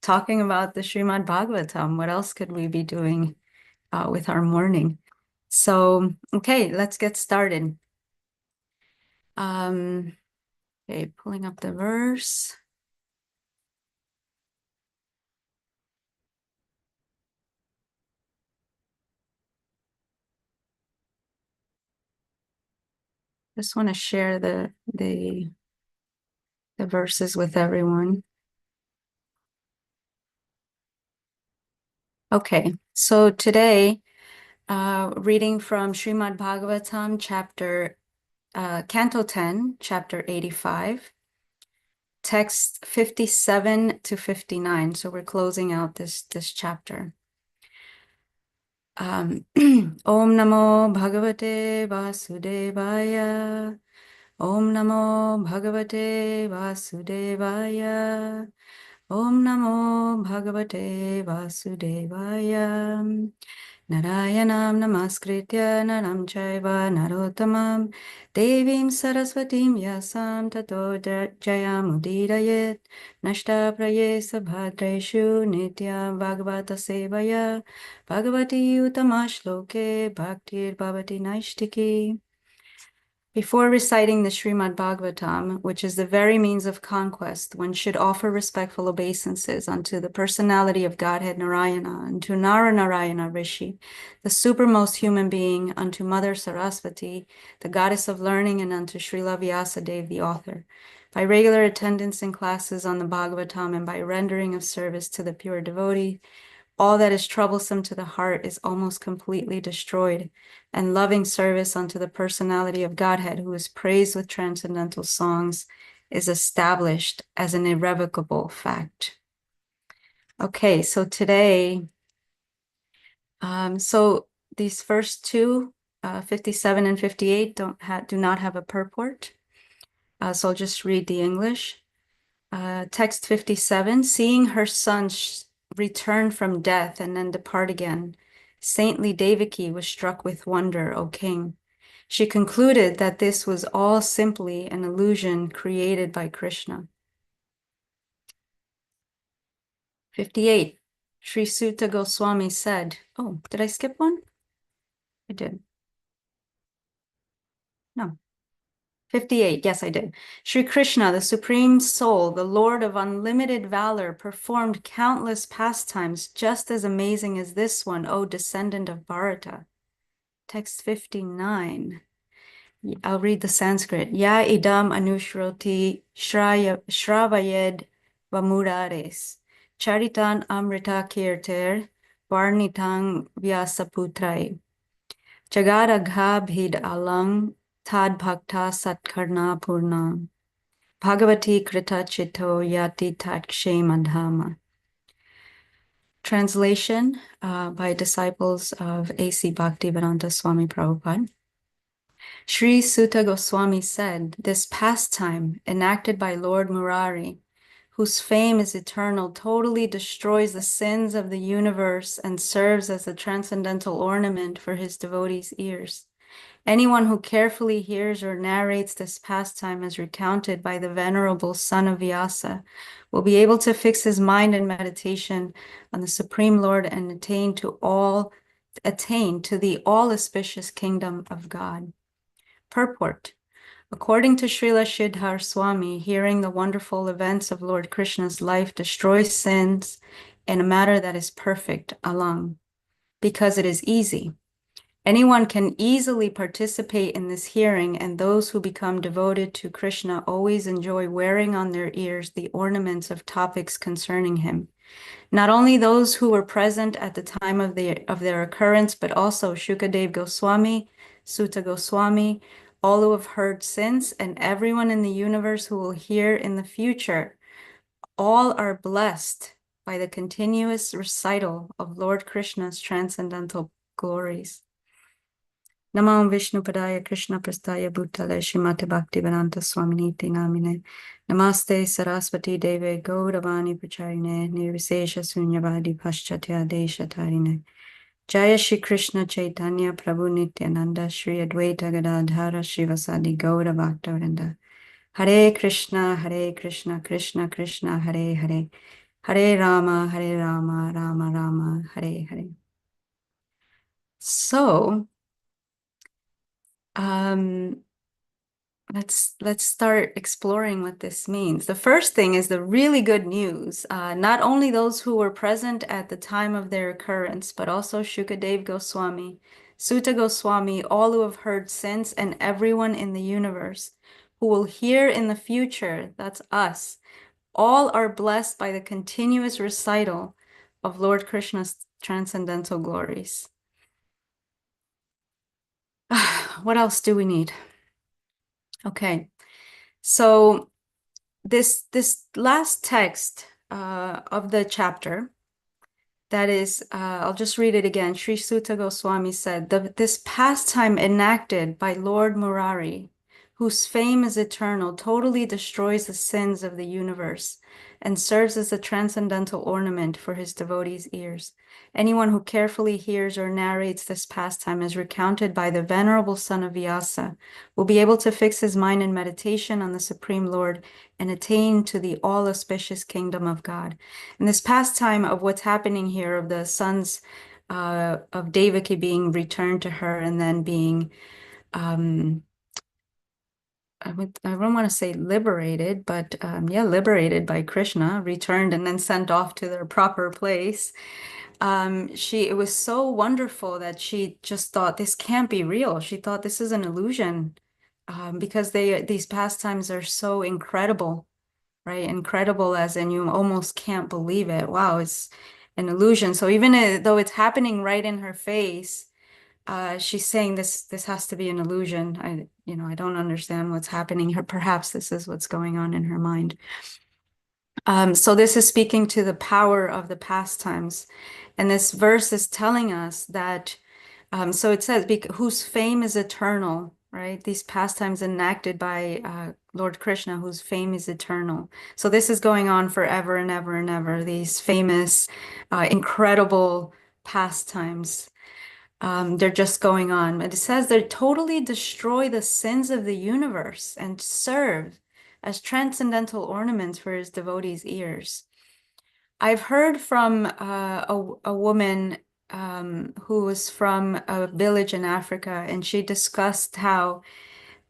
talking about the Srimad Bhagavatam. What else could we be doing with our morning? So, okay, let's get started. Okay, pulling up the verse. Just want to share the verses with everyone. Okay, so today, reading from Srimad Bhagavatam, Canto 10, chapter 85, text 57 to 59. So we're closing out this chapter. Om Namo Bhagavate Vasudevaya. Om Namo Bhagavate Vasudevaya. Om Namo Bhagavate Vasudevaya. Narayanam Namaskritya Naram Chaiva Narottamam Devim Saraswatim Yasam Tato Jayamudidayet Nashta Prayesa Bhadreshu Nitya Bhagavata Sevaya Bhagavati Utamashloke Bhaktir Bhavati Naishtiki. Before reciting the Srimad Bhagavatam, which is the very means of conquest, one should offer respectful obeisances unto the personality of Godhead Narayana, and to Nara Rishi, the supermost human being, unto Mother Saraswati, the goddess of learning, and unto Srila Vyasadeva, the author. By regular attendance in classes on the Bhagavatam and by rendering of service to the pure devotee, all that is troublesome to the heart is almost completely destroyed, and loving service unto the personality of Godhead, who is praised with transcendental songs, is established as an irrevocable fact. Okay, so today, so these first two, 57 and 58, do not have a purport. So I'll just read the English. Text 57, seeing her son return from death and then depart again, saintly Devaki was struck with wonder, O king. She concluded that this was all simply an illusion created by Krishna. 58, Sri Sutta Goswami said, oh, did I skip one? I did. No. 58, yes, I did. Sri Krishna, the Supreme Soul, the Lord of unlimited valor, performed countless pastimes just as amazing as this one, O descendant of Bharata. Text 59. I'll read the Sanskrit. Ya idam anushroti shravayed vamurares. Charitan amrita kirter varnitang vyasaputrai. Jagadagha bhid alang tad bhakta satkarna purnam. Bhagavati krita chito yati takshe madhama. Translation by disciples of A.C. Bhaktivedanta Swami Prabhupada. Sri Sutta Goswami said, this pastime enacted by Lord Murari, whose fame is eternal, totally destroys the sins of the universe and serves as a transcendental ornament for his devotees' ears. Anyone who carefully hears or narrates this pastime as recounted by the venerable son of Vyasa will be able to fix his mind in meditation on the Supreme Lord and attain to the all-auspicious kingdom of God. Purport. According to Srila Sridhar Swami, hearing the wonderful events of Lord Krishna's life destroys sins in a matter that is perfect, alang, because it is easy. Anyone can easily participate in this hearing, and those who become devoted to Krishna always enjoy wearing on their ears the ornaments of topics concerning him. Not only those who were present at the time of their occurrence, but also Shukadev Goswami, Sutta Goswami, all who have heard since, and everyone in the universe who will hear in the future. All are blessed by the continuous recital of Lord Krishna's transcendental glories. Namam Vishnu Padaya Krishna Prastaya Bhutale Srimate Bhaktivedanta Swaminiti Namine Namaste Saraswati Deve Gauravani Pracharine Nirvisesha Sunyavadi Paschatya Desha Tarine Jaya Shri Krishna Chaitanya Prabhu Nityananda Shri Advaita Gadadhara Srivasadi Gaura Bhaktavranda Hare Krishna Krishna Krishna Hare Hare Hare Rama, Rama Rama, Hare Hare. So, um, let's start exploring what this means. The first thing is the really good news. Not only those who were present at the time of their occurrence, but also Shukadev Goswami, Sutta Goswami, all who have heard since, and everyone in the universe who will hear in the future, that's us, all are blessed by the continuous recital of Lord Krishna's transcendental glories. What else do we need? Okay, so this last text of the chapter, that is, I'll just read it again. Sri Sutta Goswami said, this pastime enacted by Lord Murari, whose fame is eternal, totally destroys the sins of the universe and serves as a transcendental ornament for his devotees' ears. Anyone who carefully hears or narrates this pastime as recounted by the venerable son of Vyasa will be able to fix his mind in meditation on the Supreme Lord and attain to the all-auspicious kingdom of God. And this pastime of what's happening here, of the sons of Devaki being returned to her and then being I don't want to say liberated, but yeah, liberated by Krishna, returned and then sent off to their proper place. It was so wonderful that she just thought this can't be real. She thought this is an illusion, because these pastimes are so incredible, right? Incredible as in you almost can't believe it. Wow, it's an illusion. So even though it's happening right in her face, she's saying this has to be an illusion. I don't understand what's happening. Perhaps this is what's going on in her mind. So this is speaking to the power of the pastimes. And this verse is telling us that, so it says, whose fame is eternal, right? These pastimes enacted by Lord Krishna, whose fame is eternal. So this is going on forever and ever and ever, these famous, incredible pastimes. They're just going on. But it says they totally destroy the sins of the universe and serve as transcendental ornaments for his devotees' ears. I've heard from a woman who was from a village in Africa, and she discussed how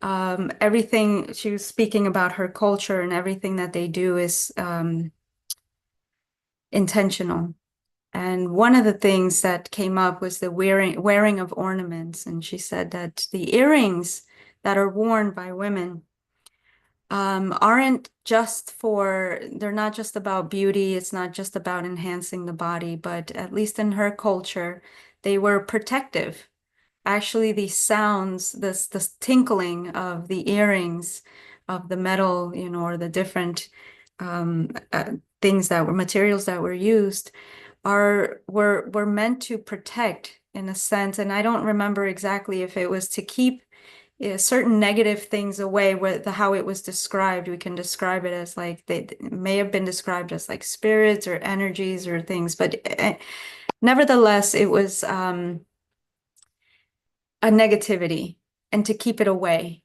everything, she was speaking about her culture and everything that they do is intentional. And one of the things that came up was the wearing of ornaments. And she said that the earrings that are worn by women aren't just they're not just about beauty. It's not just about enhancing the body, but at least in her culture, they were protective. Actually, these sounds, this tinkling of the earrings, of the metal, or the different things materials that were used, were meant to protect in a sense. And I don't remember exactly if it was to keep certain negative things away. How it was described, we can describe it as like they may have been described as like spirits or energies or things, but nevertheless, it was a negativity and to keep it away.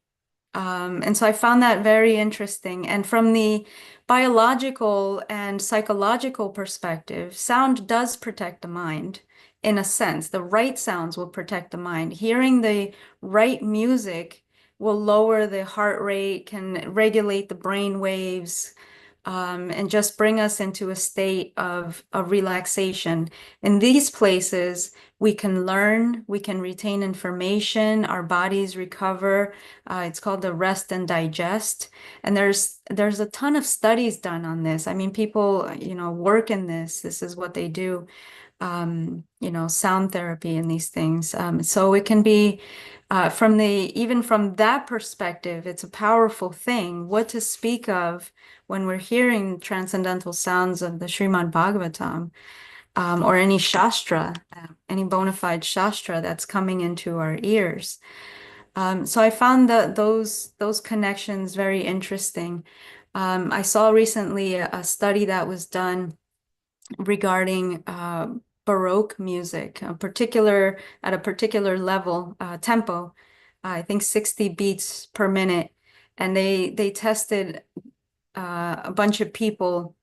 And so I found that very interesting. And from the biological and psychological perspective, sound does protect the mind in a sense. The right sounds will protect the mind. Hearing the right music will lower the heart rate, can regulate the brain waves, and just bring us into a state of relaxation. In these places, we can learn, we can retain information, our bodies recover. It's called the rest and digest. And there's a ton of studies done on this. I mean, people, work in this. This is what they do. Sound therapy and these things. So it can be even from that perspective, it's a powerful thing. What to speak of when we're hearing transcendental sounds of the Srimad Bhagavatam, or any Shastra, any bona fide Shastra that's coming into our ears. So I found those connections very interesting. I saw recently a study that was done regarding Baroque music, at a particular level, tempo, I think 60 beats per minute. And they tested a bunch of people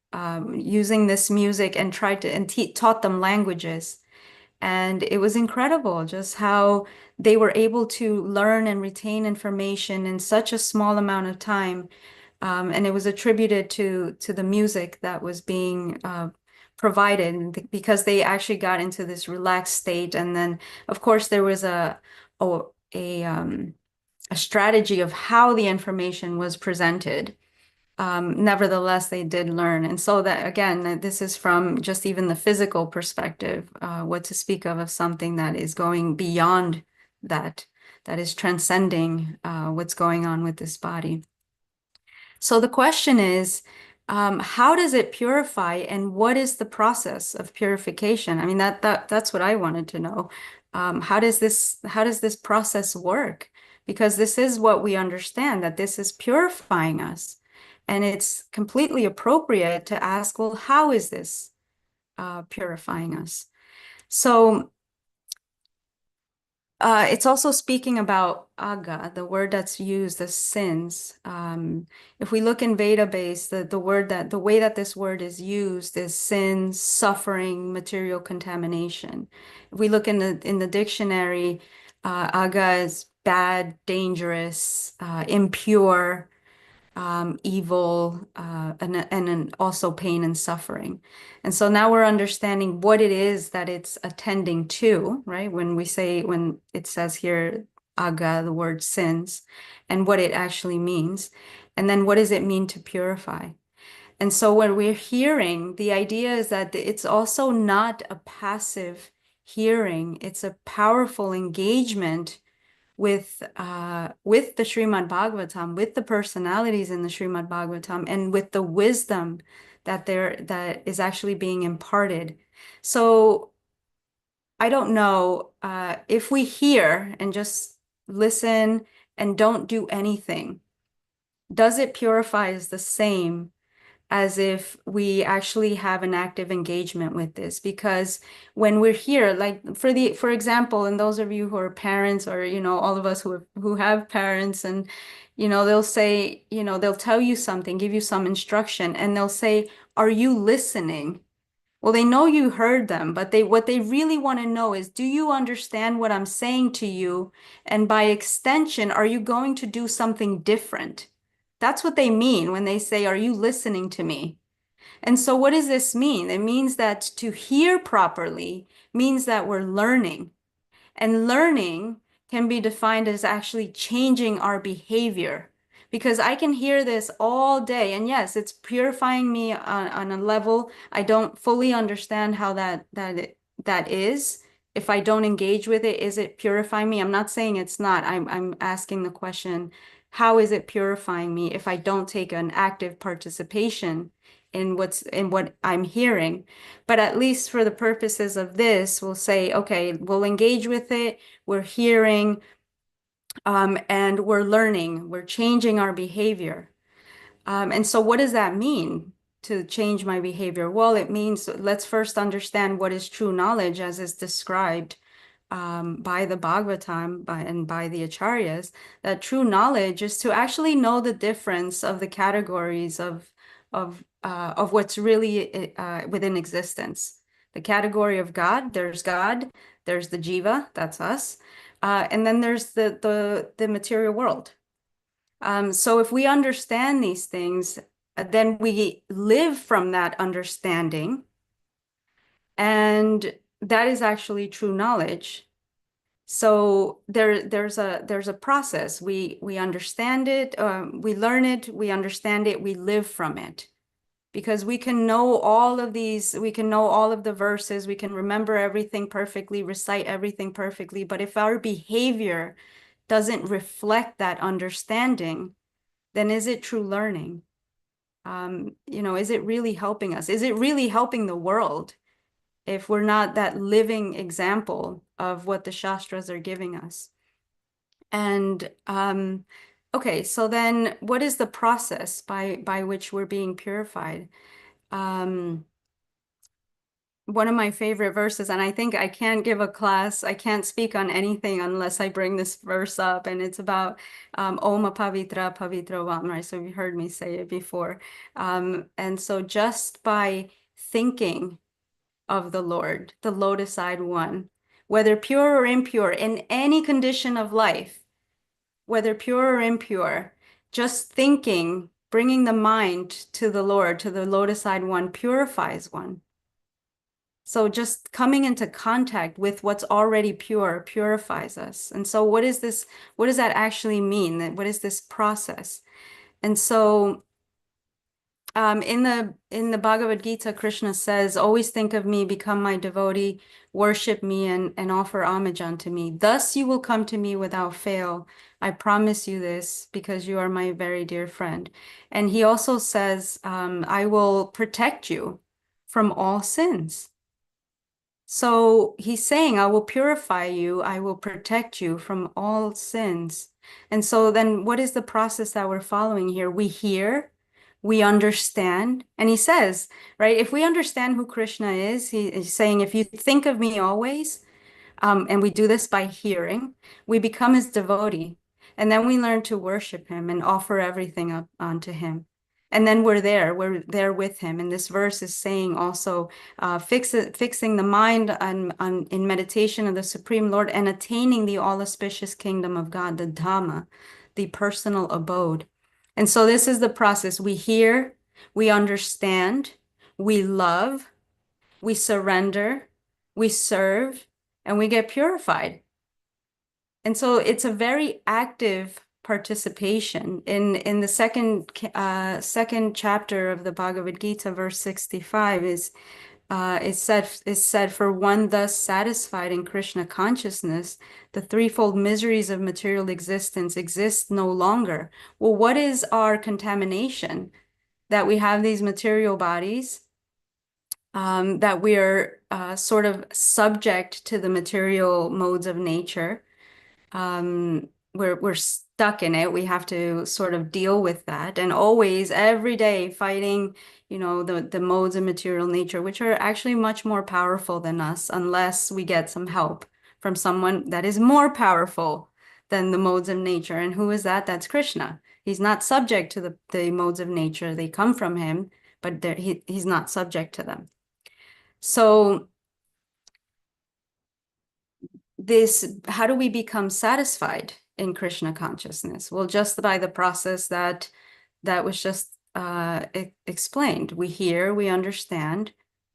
using this music and taught them languages. And it was incredible just how they were able to learn and retain information in such a small amount of time. And it was attributed to the music that was being provided because they actually got into this relaxed state. And then, of course, there was a, a, a strategy of how the information was presented. Nevertheless, they did learn. And so that, again, this is from just even the physical perspective, what to speak of something that is going beyond that, that is transcending what's going on with this body. So the question is, how does it purify and what is the process of purification? I mean, that's what I wanted to know. How does this process work? Because this is what we understand, that this is purifying us. And it's completely appropriate to ask, well, how is this purifying us? So it's also speaking about aga, the word that's used as sins. If we look in Veda base, the way that this word is used is sins, suffering, material contamination. If we look in the dictionary, aga is bad, dangerous, impure, evil, and also pain and suffering. And so now we're understanding what it is that it's attending to, right? When it says here, aga, the word sins, and what it actually means. And then what does it mean to purify? And so when we're hearing, the idea is that it's also not a passive hearing, it's a powerful engagement with the Srimad Bhagavatam, with the personalities in the Srimad Bhagavatam, and with the wisdom that is actually being imparted. So I don't know if we hear and just listen and don't do anything, does it purify as the same as if we actually have an active engagement with this? Because when we're here, like for example, and those of you who are parents, or all of us who have parents, and they'll say, they'll tell you something, give you some instruction, and they'll say, "Are you listening?" Well, they know you heard them, but what they really want to know is, do you understand what I'm saying to you? And by extension, are you going to do something different? That's what they mean when they say, "Are you listening to me?" And so what does this mean? It means that to hear properly means that we're learning. And learning can be defined as actually changing our behavior. Because I can hear this all day, and yes, it's purifying me on a level I don't fully understand how that is. If I don't engage with it, is it purifying me? I'm not saying it's not. I'm asking the question, how is it purifying me if I don't take an active participation in what I'm hearing? But at least for the purposes of this, we'll say, okay, we'll engage with it. We're hearing, and we're learning. We're changing our behavior. And so what does that mean to change my behavior? Well, it means let's first understand what is true knowledge as is described by the Bhagavatam and by the Acharyas, that true knowledge is to actually know the difference of the categories of what's really within existence. The category of God, there's the jiva, that's us, and then there's the material world. So if we understand these things, then we live from that understanding, and that is actually true knowledge. So there's a process. We understand it, we learn it, we understand it, we live from it. Because we can know all of these, we can know all of the verses, we can remember everything perfectly, recite everything perfectly, but if our behavior doesn't reflect that understanding, then is it true learning? Is it really helping us? Is it really helping the world if we're not that living example of what the Shastras are giving us? And okay, so then what is the process by which we're being purified? one of my favorite verses, and I think I can't give a class, I can't speak on anything unless I bring this verse up, and it's about Oma Pavitra Pavitra Vam, right? So you heard me say it before. And so just by thinking of the Lord, the lotus-eyed one, whether pure or impure, in any condition of life, whether pure or impure, just thinking, bringing the mind to the Lord, to the lotus-eyed one, purifies one. So just coming into contact with what's already pure purifies us. And so what is this? What does that actually mean? What is this process? And so in the Bhagavad Gita, Krishna says, always think of me, become my devotee, worship me, and offer homage unto me. Thus you will come to me without fail. I promise you this because you are my very dear friend. And he also says, I will protect you from all sins. So he's saying, I will purify you, I will protect you from all sins. And so then what is the process that we're following here? We hear, we understand, and he says, right, if we understand who Krishna is, he is saying, if you think of me always, and we do this by hearing, we become his devotee. And then we learn to worship him and offer everything up onto him. And then we're there with him. And this verse is saying also, fixing the mind in meditation of the Supreme Lord and attaining the all-auspicious kingdom of God, the Dhamma, the personal abode. And so this is the process. We hear, we understand, we love, we surrender, we serve, and we get purified. And so it's a very active participation. In the second chapter of the Bhagavad Gita, verse 65 is said, for one thus satisfied in Krishna consciousness, the threefold miseries of material existence exist no longer. Well, what is our contamination? That we have these material bodies, that we are sort of subject to the material modes of nature. We're stuck in it. We have to sort of deal with that, and always, every day, fighting, the modes of material nature, which are actually much more powerful than us, unless we get some help from someone that is more powerful than the modes of nature. And who is that? That's Krishna. He's not subject to the modes of nature. They come from him, but he's not subject to them. So how do we become satisfied in Krishna consciousness? Well, just by the process that was just explained. We hear, we understand,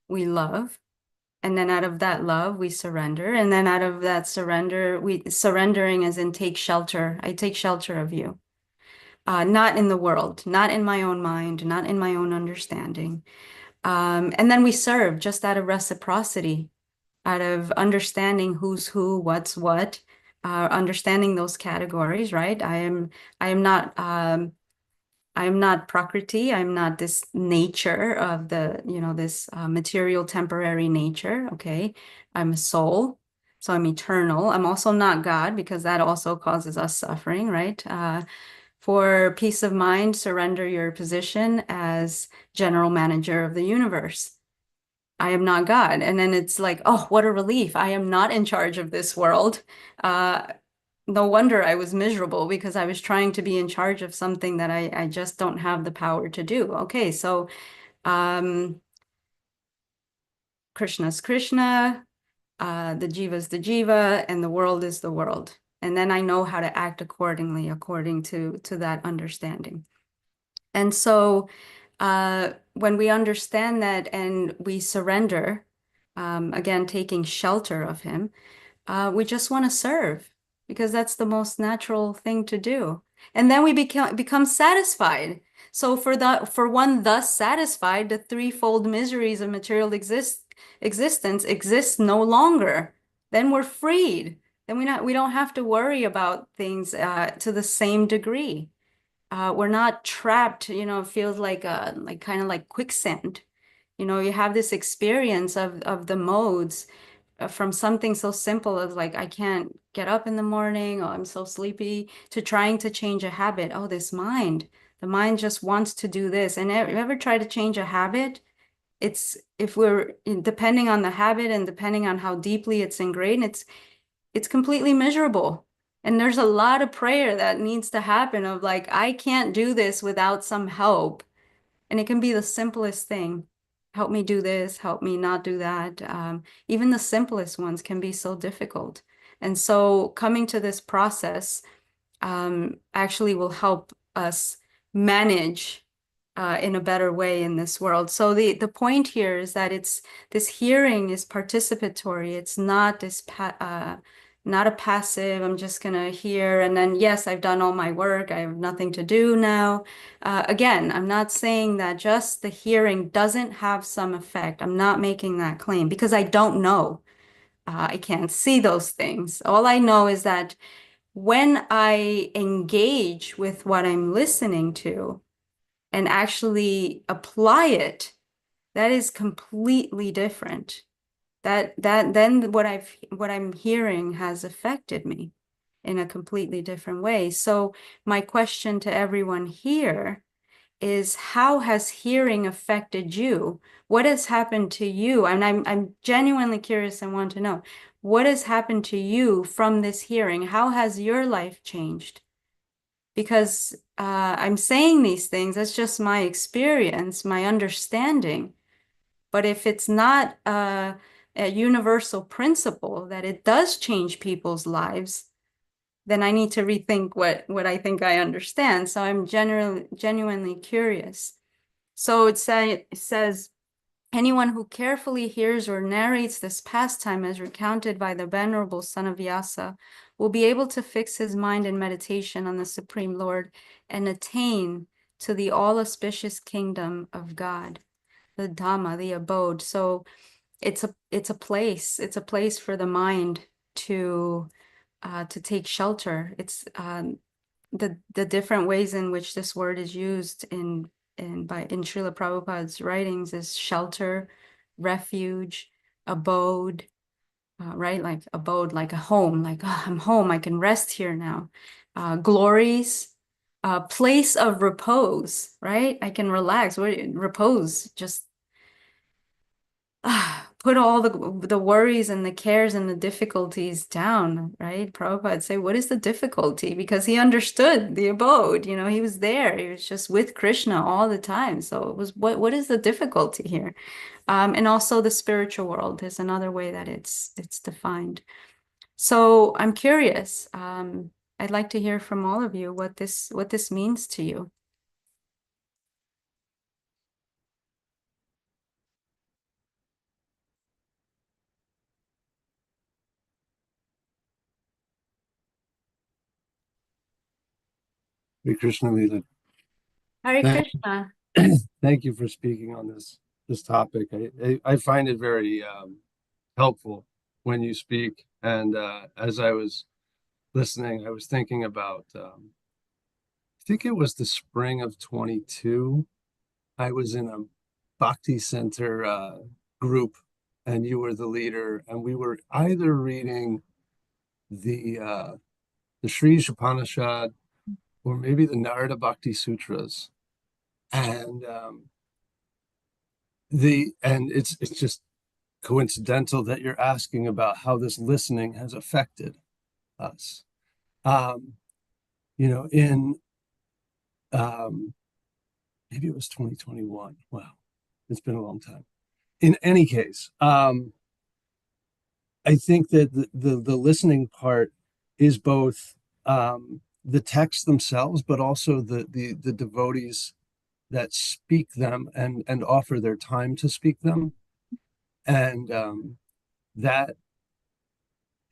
we love, and then out of that love, we surrender. And then out of that surrendering as in take shelter. I take shelter of you. Not in the world, not in my own mind, not in my own understanding. And then we serve just out of reciprocity, out of understanding who's who, what's what, understanding those categories, right? I am not Prakriti. I'm not this nature of this material temporary nature. Okay. I'm a soul. So I'm eternal. I'm also not God, because that also causes us suffering, right? For peace of mind, surrender your position as general manager of the universe. I am not God. And then it's like, oh, what a relief. I am not in charge of this world. No wonder I was miserable, because I was trying to be in charge of something that I just don't have the power to do. Okay, so Krishna's Krishna, the Jiva's the Jiva, and the world is the world. And then I know how to act accordingly, according to that understanding. And so when we understand that and we surrender, again, taking shelter of him, we just want to serve, because that's the most natural thing to do. And then we become satisfied. So for one thus satisfied, the threefold miseries of material existence exist no longer. Then we're freed. Then we don't have to worry about things to the same degree. We're not trapped, it feels like kind of like quicksand. You have this experience of the modes, from something so simple as like, I can't get up in the morning, or I'm so sleepy, to trying to change a habit. Oh, the mind just wants to do this. And ever try to change a habit? it's if we're depending on the habit and depending on how deeply it's ingrained, it's completely miserable. And there's a lot of prayer that needs to happen of like, I can't do this without some help. And it can be the simplest thing. Help me do this, help me not do that. Even the simplest ones can be so difficult. And so coming to this process actually will help us manage in a better way in this world. So the point here is that this hearing is participatory. It's not not a passive, I'm just gonna hear and then yes, I've done all my work, I have nothing to do now. Again, I'm not saying that just the hearing doesn't have some effect. I'm not making that claim because I don't know. I can't see those things. All I know is that when I engage with what I'm listening to and actually apply it, that is completely different. That then what I'm hearing has affected me in a completely different way. So my question to everyone here is, how has hearing affected you? What has happened to you? And I'm genuinely curious and want to know, what has happened to you from this hearing? How has your life changed? Because I'm saying these things, that's just my experience, my understanding. But if it's not a universal principle that it does change people's lives, then I need to rethink what I think I understand. So I'm genuinely curious. So it says, anyone who carefully hears or narrates this pastime as recounted by the venerable son of Vyasa will be able to fix his mind in meditation on the Supreme Lord and attain to the all-auspicious kingdom of God, the Dhamma, the abode. So it's a place for the mind to take shelter. It's the different ways in which this word is used in Srila Prabhupada's writings is shelter, refuge, abode, right? Like abode, like a home, like oh, I'm home, I can rest here now. Glories, place of repose, right? I can relax. Repose, just put all the worries and the cares and the difficulties down, right? Prabhupada would say, what is the difficulty? Because he understood the abode, you know, he was there. He was just with Krishna all the time. So it was, what is the difficulty here? And also the spiritual world is another way that it's defined. So I'm curious. I'd like to hear from all of you what this means to you. Hare Krishna, Lila. Hare Thank, Krishna. thank you for speaking on this topic. I find it very helpful when you speak. And as I was listening, I was thinking about, I think it was the spring of 22. I was in a Bhakti Center group, and you were the leader, and we were either reading the Sri Upanishad or maybe the Narada Bhakti Sutras. And it's just coincidental that you're asking about how this listening has affected us. Um, in um, maybe it was 2021. Wow, it's been a long time. In any case, I think that the listening part is both the texts themselves, but also the devotees that speak them and offer their time to speak them, and that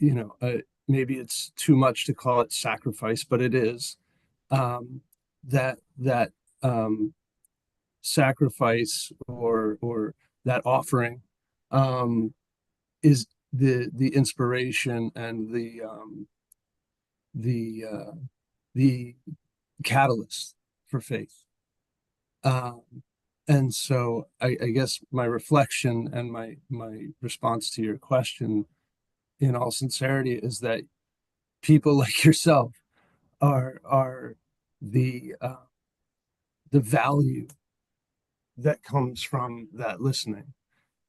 maybe it's too much to call it sacrifice, but it is that sacrifice or that offering is the inspiration and the the catalyst for faith. Um, and so I guess my reflection and my response to your question, in all sincerity, is that people like yourself are the value that comes from that listening.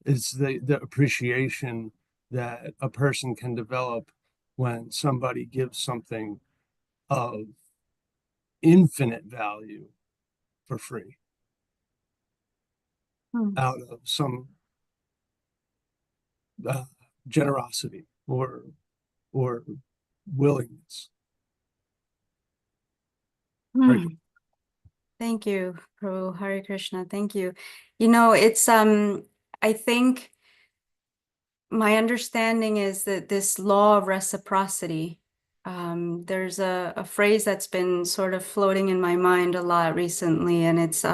It's the appreciation that a person can develop when somebody gives something of infinite value for free Hmm. out of some uh, generosity or willingness. Hmm. Thank you, Prabhu. Hare Krishna. Thank you. It's I think my understanding is that this law of reciprocity, there's a phrase that's been sort of floating in my mind a lot recently, and it's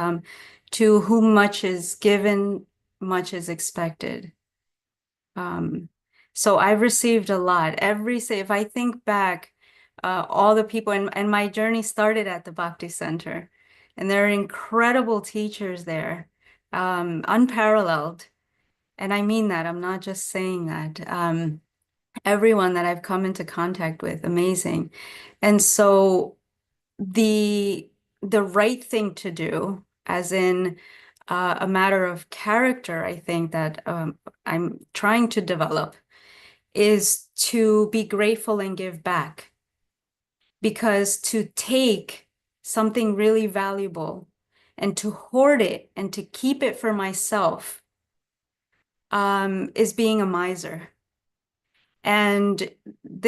to whom much is given, much is expected. Um, so I've received a lot. If I think back, all the people, and my journey started at the Bhakti Center, and there are incredible teachers there, unparalleled. And I mean that, I'm not just saying that. Everyone that I've come into contact with, amazing. And so the the right thing to do, as in a matter of character, I think that I'm trying to develop, is to be grateful and give back. Because to take something really valuable and to hoard it and to keep it for myself is being a miser. And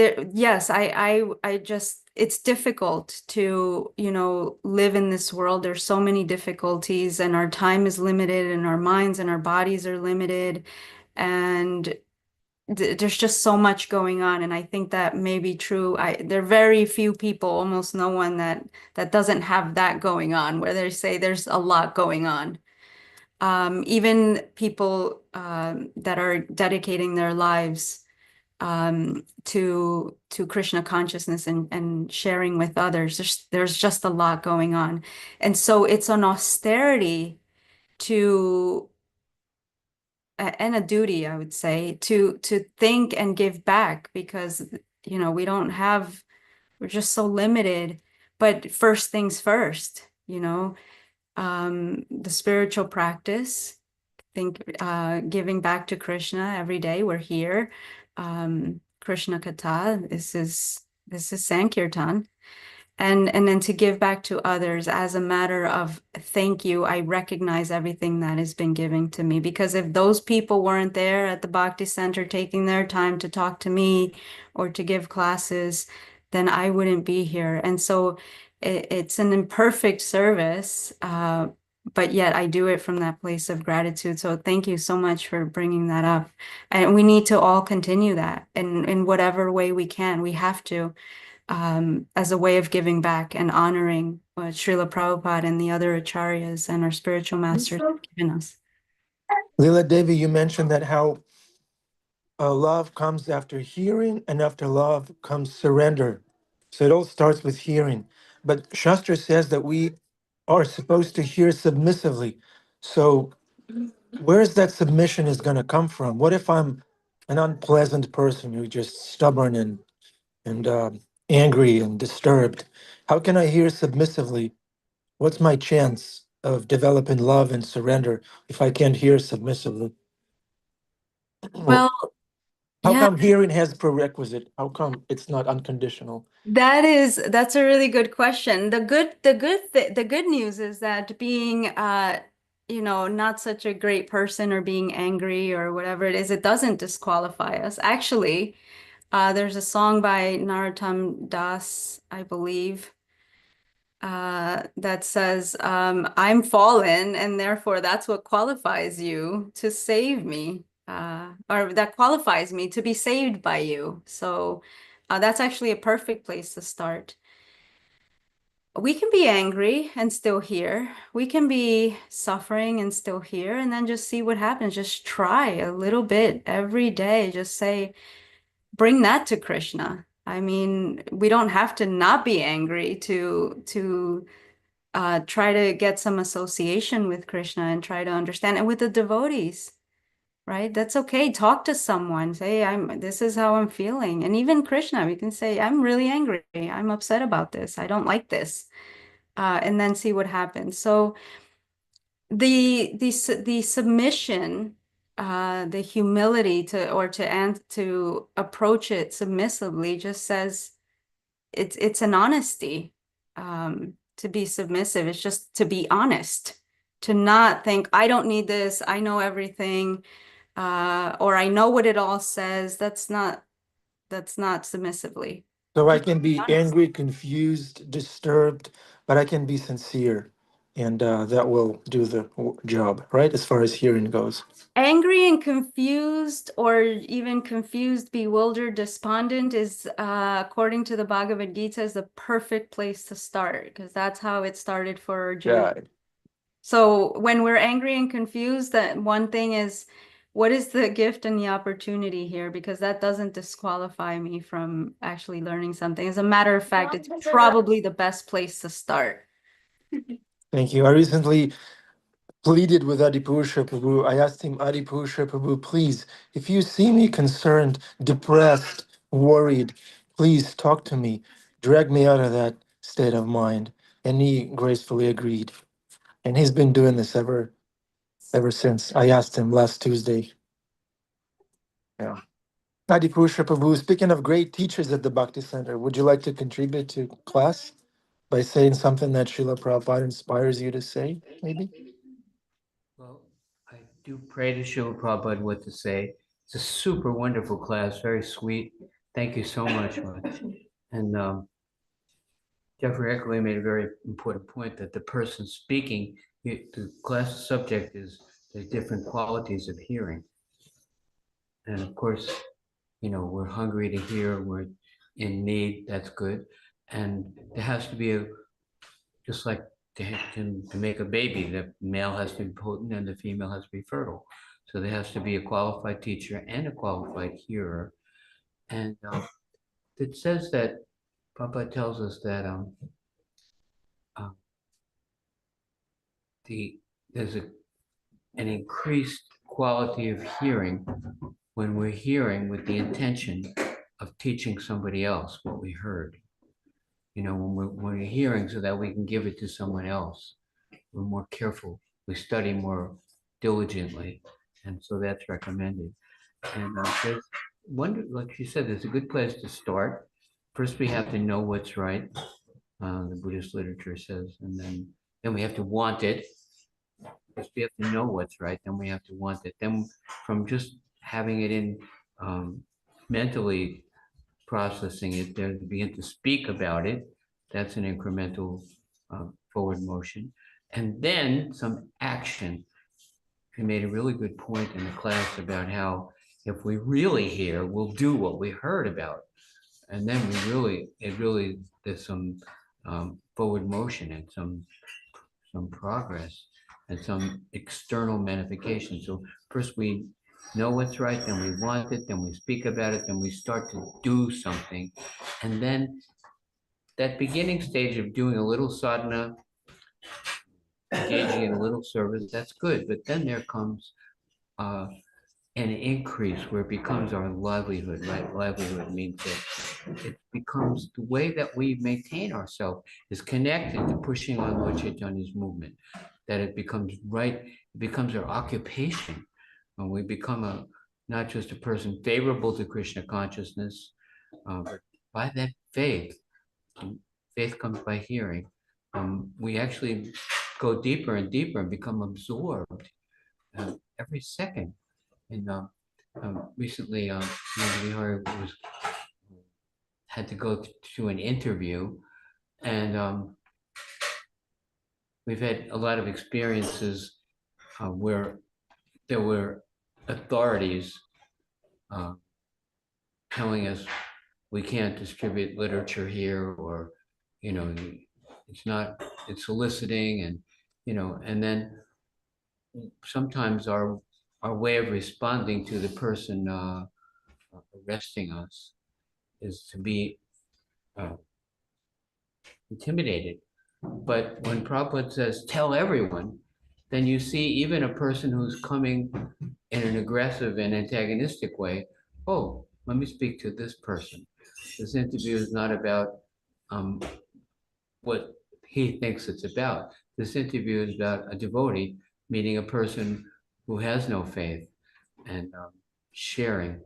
yes, I just, it's difficult to, live in this world. There's so many difficulties, and our time is limited, and our minds and our bodies are limited. And there's just so much going on. And I think that may be true. There are very few people, almost no one that doesn't have that going on, where they say there's a lot going on. Even people that are dedicating their lives to Krishna consciousness and sharing with others. There's just a lot going on. And so it's an austerity to and a duty, I would say, to think and give back, because we don't have, we're just so limited. But first things first, the spiritual practice, think giving back to Krishna every day. We're here. Krishna Katha, this is Sankirtan. And then to give back to others as a matter of thank you. I recognize everything that has been given to me, because if those people weren't there at the Bhakti Center taking their time to talk to me or to give classes, then I wouldn't be here. And so it's an imperfect service, but yet I do it from that place of gratitude. So thank you so much for bringing that up. And we need to all continue that in whatever way we can. We have to, as a way of giving back and honoring what Srila Prabhupada and the other acharyas and our spiritual masters have given us. Lila Devi, you mentioned that how love comes after hearing, and after love comes surrender. So it all starts with hearing. But Shastra says that we are supposed to hear submissively. So where is that submission is going to come from? What if I'm an unpleasant person who's just stubborn and angry and disturbed? How can I hear submissively? What's my chance of developing love and surrender if I can't hear submissively? Well, How yeah, come hearing has prerequisite? How come it's not unconditional? that's a really good question. The good news is that being not such a great person, or being angry or whatever it is, it doesn't disqualify us. Actually, there's a song by Narottam Das, I believe, that says, I'm fallen, and therefore that's what qualifies you to save me, or that qualifies me to be saved by you. So that's actually a perfect place to start. We can be angry and still hear. We can be suffering and still hear, and then just see what happens. Just try a little bit every day. Just say, bring that to Krishna. I mean, we don't have to not be angry to try to get some association with Krishna and try to understand. And with the devotees, right? That's okay. Talk to someone. Say, this is how I'm feeling. And even Krishna, we can say, I'm really angry. I'm upset about this. I don't like this. And then see what happens. So the submission, the humility to approach it submissively just says it's an honesty, to be submissive. It's just to be honest, to not think I don't need this, I know everything, or I know what it all says. That's not submissively. So I Just can be honest. angry, confused, disturbed, but I can be sincere, and that will do the job, right? As far as hearing goes. Angry and confused, or even confused, bewildered, despondent is, according to the Bhagavad Gita, is the perfect place to start, because that's how it started for Arjuna. Yeah. So when we're angry and confused, that one thing is, what is the gift and the opportunity here? Because that doesn't disqualify me from actually learning something. As a matter of fact, it's probably the best place to start. Thank you. I recently pleaded with Adipusha Prabhu. I asked him, Adipusha Prabhu, please, if you see me concerned, depressed, worried, please talk to me. Drag me out of that state of mind. And he gracefully agreed. And he's been doing this ever since. I asked him last Tuesday. Yeah. Adipusha Prabhu, speaking of great teachers at the Bhakti Center, would you like to contribute to class by saying something that Srila Prabhupada inspires you to say, maybe? Well, I do pray to Srila Prabhupada what to say. It's a super wonderful class, very sweet. Thank you so much. And Jeffrey Eckley made a very important point that the person speaking, the class subject is the different qualities of hearing. And of course, we're hungry to hear, we're in need, that's good. And there has to be just like to make a baby, the male has to be potent and the female has to be fertile. So there has to be a qualified teacher and a qualified hearer. And it says that Papa tells us that uh, there's an increased quality of hearing when we're hearing with the intention of teaching somebody else what we heard. When we're hearing so that we can give it to someone else, we're more careful, we study more diligently, and so that's recommended. And there's one, like you said, there's a good place to start. First, we have to know what's right, the Buddhist literature says, and then we have to want it. First, we have to know what's right, then we have to want it. Then from just having it in mentally processing it, then begin to speak about it. That's an incremental forward motion. And then some action. He made a really good point in the class about how if we really hear, we'll do what we heard about. And then there's some forward motion and some progress and some external manifestation. So first we know what's right, then we want it, then we speak about it, then we start to do something. And then that beginning stage of doing a little sadhana, engaging in a little service, that's good. But then there comes an increase where it becomes our livelihood, right? Livelihood means that it becomes the way that we maintain ourselves is connected to pushing on Lord Chaitanya's movement, that it becomes it becomes our occupation. When we become not just a person favorable to Krishna consciousness, but by that faith, faith comes by hearing, we actually go deeper and deeper and become absorbed every second. And recently, Vihar had to go to an interview, and we've had a lot of experiences where there were authorities telling us we can't distribute literature here, or it's soliciting, and then sometimes our way of responding to the person arresting us is to be intimidated. But when Prabhupada says, tell everyone, then you see even a person who's coming in an aggressive and antagonistic way, oh, let me speak to this person. This interview is not about what he thinks it's about. This interview is about a devotee meeting a person who has no faith and sharing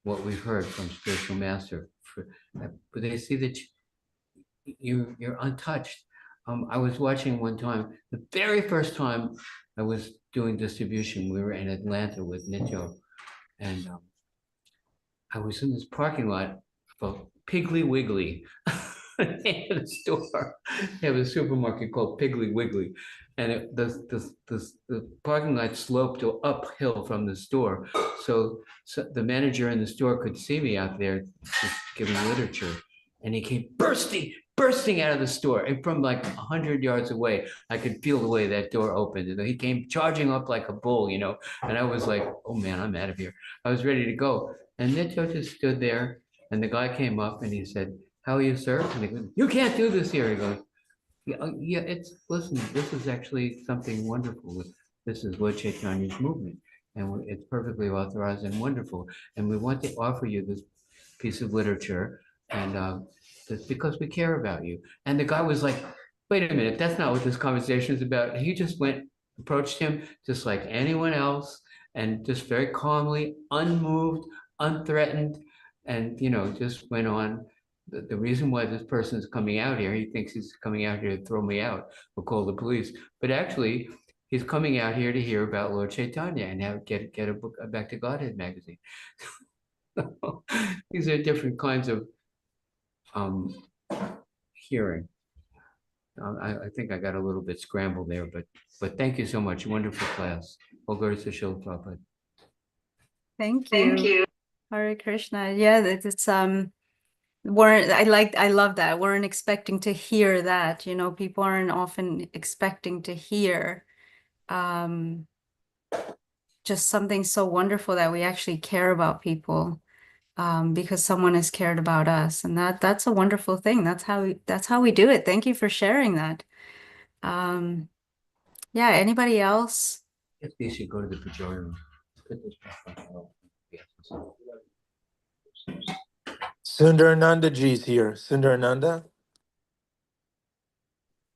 what we've heard from spiritual master. But they see that you're untouched. I was watching one time, the very first time I was doing distribution, we were in Atlanta with Nityo, and I was in this parking lot of Piggly Wiggly. They had a store. They have a supermarket called Piggly Wiggly. And the parking lot sloped uphill from the store. So the manager in the store could see me out there just giving literature. And he came bursting out of the store. And from like 100 yards away, I could feel the way that door opened. And he came charging up like a bull, you know. And I was like, oh man, I'm out of here. I was ready to go. And Nityo just stood there. And the guy came up and he said, how are you, sir? And he goes, you can't do this here. He goes, yeah, listen, this is actually something wonderful. This is Lord Chaitanya's movement. And it's perfectly authorized and wonderful. And we want to offer you this piece of literature. And it's because we care about you. And the guy was like, wait a minute, that's not what this conversation is about. And he just approached him just like anyone else, and just very calmly, unmoved, unthreatened, and just went on. The reason why this person is coming out here, he thinks he's coming out here to throw me out or call the police, but actually he's coming out here to hear about Lord Chaitanya and get a book, a Back to Godhead magazine. These are different kinds of hearing. I think I got a little bit scrambled there, but thank you so much. Wonderful class. All glory to Srila Prabhupada. Thank you. Hare Krishna. Yeah, I love that. Weren't expecting to hear that. People aren't often expecting to hear just something so wonderful that we actually care about people because someone has cared about us. And that's a wonderful thing. That's how we do it. Thank you for sharing that. Yeah, anybody else? If they should go to the pejorative. Put this back on the wall. Sundarananda Ji's here. Sundarananda?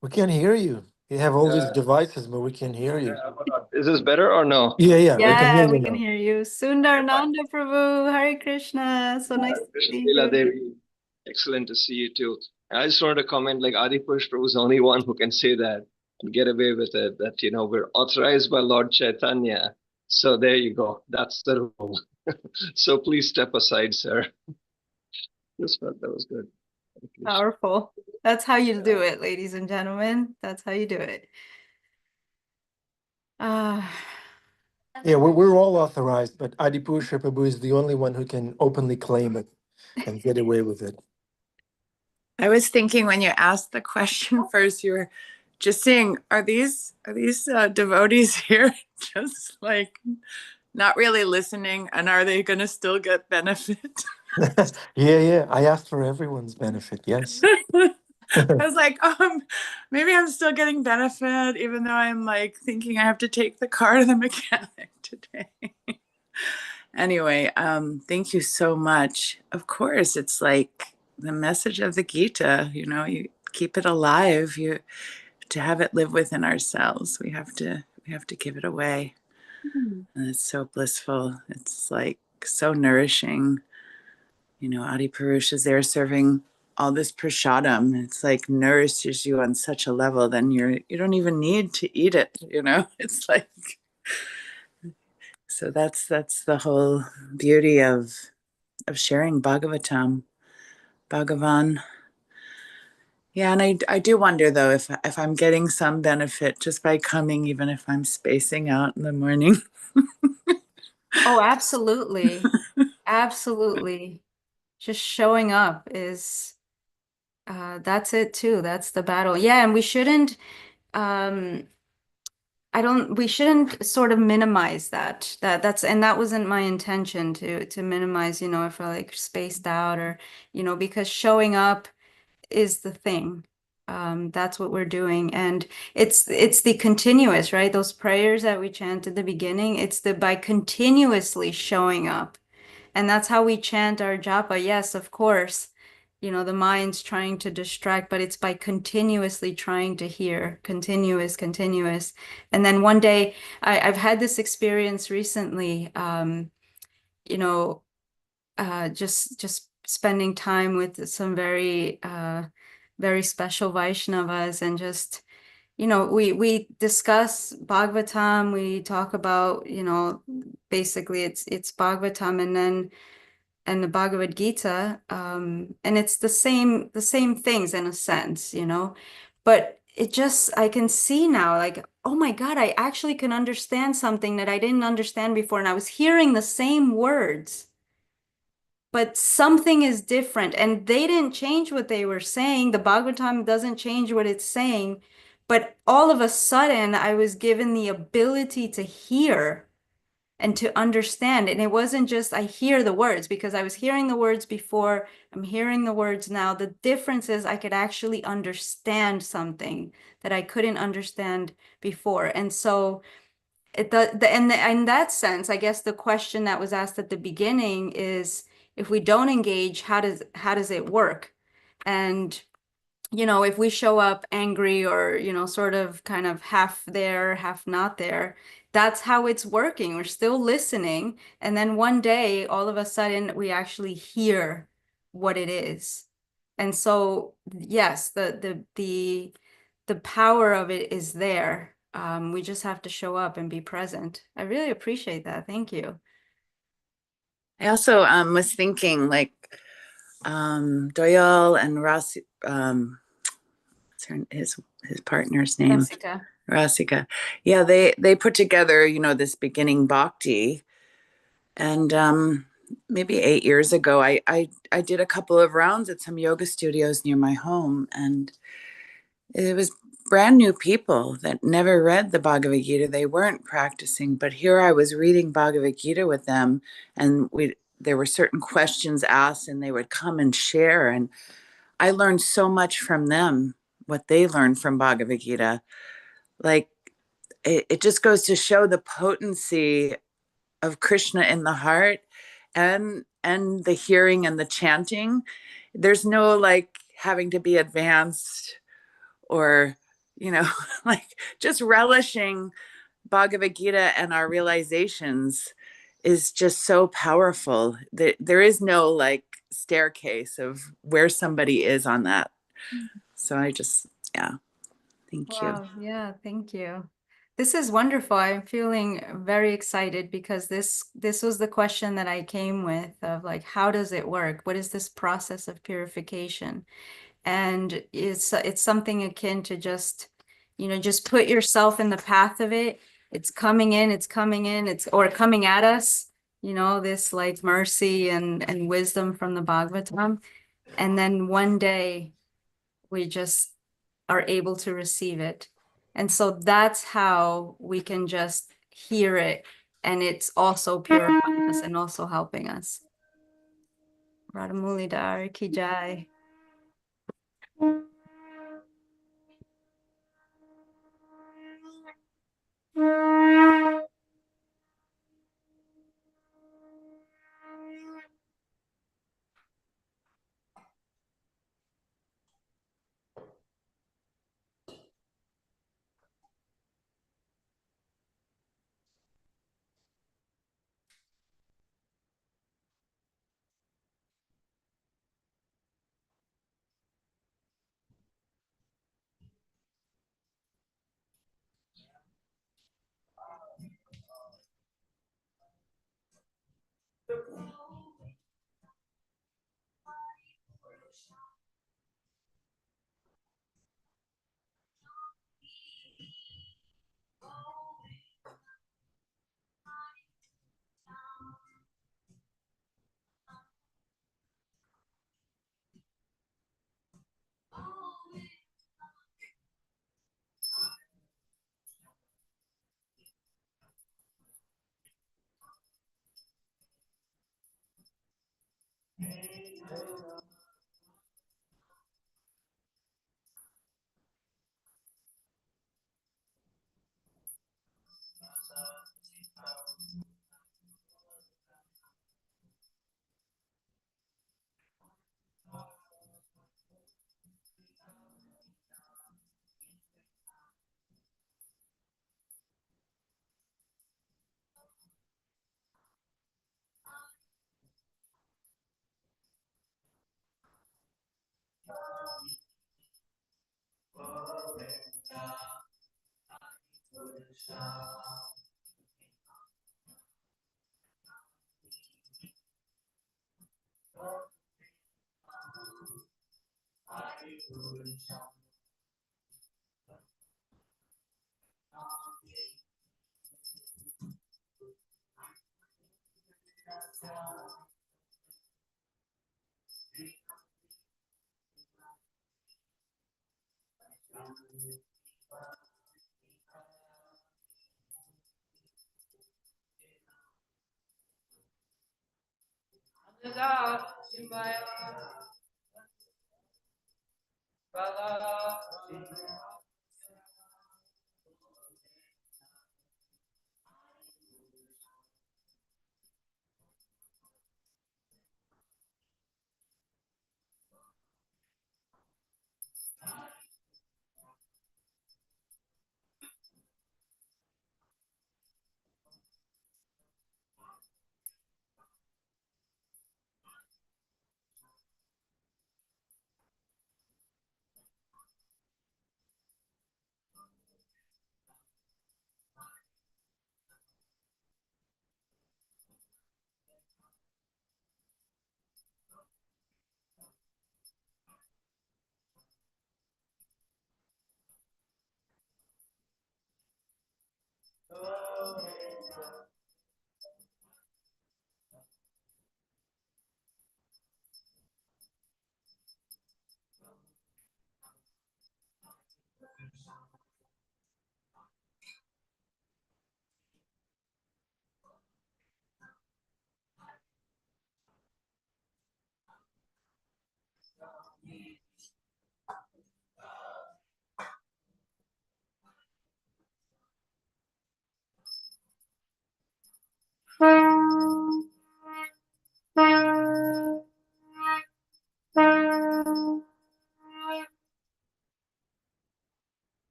We can't hear you. You have all these devices, but we can't hear you. Is this better or no? Yeah, we can Yeah, hear we you can now. hear you. Sundar Nanda Prabhu, Hare Krishna. So nice to see Lila you. Devi, excellent to see you too. I just wanted to comment, like Adi Purush Prabhu is the only one who can say that and get away with it, that, we're authorized by Lord Chaitanya. So there you go. That's the rule. So please step aside, sir. Just felt that was good. Powerful. That's how you do it, ladies and gentlemen. That's how you do it. Yeah, we're all authorized, but Adipurusha Prabhu is the only one who can openly claim it and get away with it. I was thinking when you asked the question first, you were just saying, are these devotees here just like not really listening, and are they going to still get benefit? Yeah. I asked for everyone's benefit. Yes. I was like, maybe I'm still getting benefit, even though I'm like thinking I have to take the car to the mechanic today. Anyway, thank you so much. Of course, it's like the message of the Gita, you keep it alive, to have it live within ourselves. We have to give it away. And it's so blissful. It's like so nourishing. Adi Purush is there serving all this prasadam. It's like nourishes you on such a level, then you don't even need to eat it, It's like, so that's the whole beauty of sharing Bhagavatam, Bhagavan. Yeah, and I do wonder though if I'm getting some benefit just by coming, even if I'm spacing out in the morning. Oh, absolutely. Absolutely. Just showing up is that's it too. That's the battle. Yeah, and we shouldn't we shouldn't sort of minimize that. That wasn't my intention to minimize, if I like spaced out or, because showing up is the thing. That's what we're doing. And it's the continuous, right? Those prayers that we chant at the beginning, it's by continuously showing up. And that's how we chant our japa. Yes, of course. the mind's trying to distract, but it's by continuously trying to hear, continuous. And then one day, I've had this experience recently, just spending time with some very special Vaishnavas, and just, we discuss Bhagavatam, we talk about, basically it's Bhagavatam, and the Bhagavad Gita, and it's the same things in a sense, but I can see now, like, oh my God, I actually can understand something that I didn't understand before, and I was hearing the same words, but something is different, and they didn't change what they were saying. The Bhagavatam doesn't change what it's saying, but all of a sudden I was given the ability to hear and to understand. And it wasn't just I hear the words, because I was hearing the words before, I'm hearing the words now. The difference is I could actually understand something that I couldn't understand before. And so in that sense, I guess the question that was asked at the beginning is, if we don't engage, how does it work? And if we show up angry, or, sort of kind of half there, half not there, that's how it's working. We're still listening. And then one day, all of a sudden, we actually hear what it is. And so, yes, the power of it is there. We just have to show up and be present. I really appreciate that. Thank you. I also was thinking, like, Doyle and Ross, what's his partner's name? Rasika. Yeah, they put together, this beginning bhakti. And maybe 8 years ago, I did a couple of rounds at some yoga studios near my home, and it was brand new people that never read the Bhagavad Gita. They weren't practicing, but here I was reading Bhagavad Gita with them, and there were certain questions asked, and they would come and share, and I learned so much from them, what they learned from Bhagavad Gita. Like, it just goes to show the potency of Krishna in the heart, and the hearing and the chanting. There's no, like, having to be advanced, or, like, just relishing Bhagavad Gita and our realizations is just so powerful. There is no, like, staircase of where somebody is on that. So yeah, thank you. Wow, yeah, thank you. This is wonderful. I'm feeling very excited, because this was the question that I came with, of like, how does it work? What is this process of purification? And it's something akin to just put yourself in the path of it. It's coming in, or coming at us, this like mercy and wisdom from the Bhagavatam. And then one day we just are able to receive it. And so that's how we can just hear it. And it's also purifying us and also helping us. Radha Mulidhar ki jai.